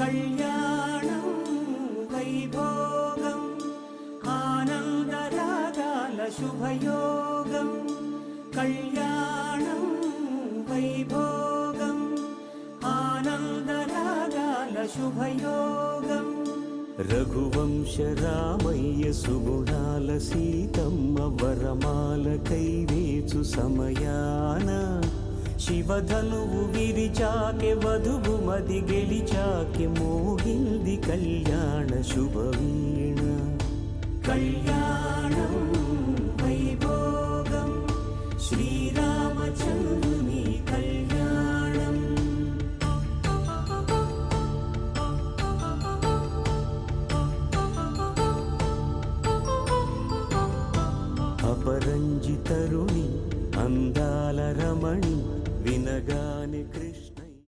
కళ్యాణం వైభోగం ఆనందరాగాల శుభయోగం కళ్యాణం వైభోగం ఆనందరాగాల శుభయోగం రఘువంశ రామయ్య సుగుణాల సీతమ్మ వరమాల కైవేచు సమయాన శివధనువు విరిచాకె వధువు మది గెలిచాకె మోగింది కళ్యాణ శుభవీణ కళ్యాణం వైభోగం శ్రీరామచంద్రుని కళ్యాణం అపరంజి తరుణి అందాల రమణి వినగాని కృష్ణ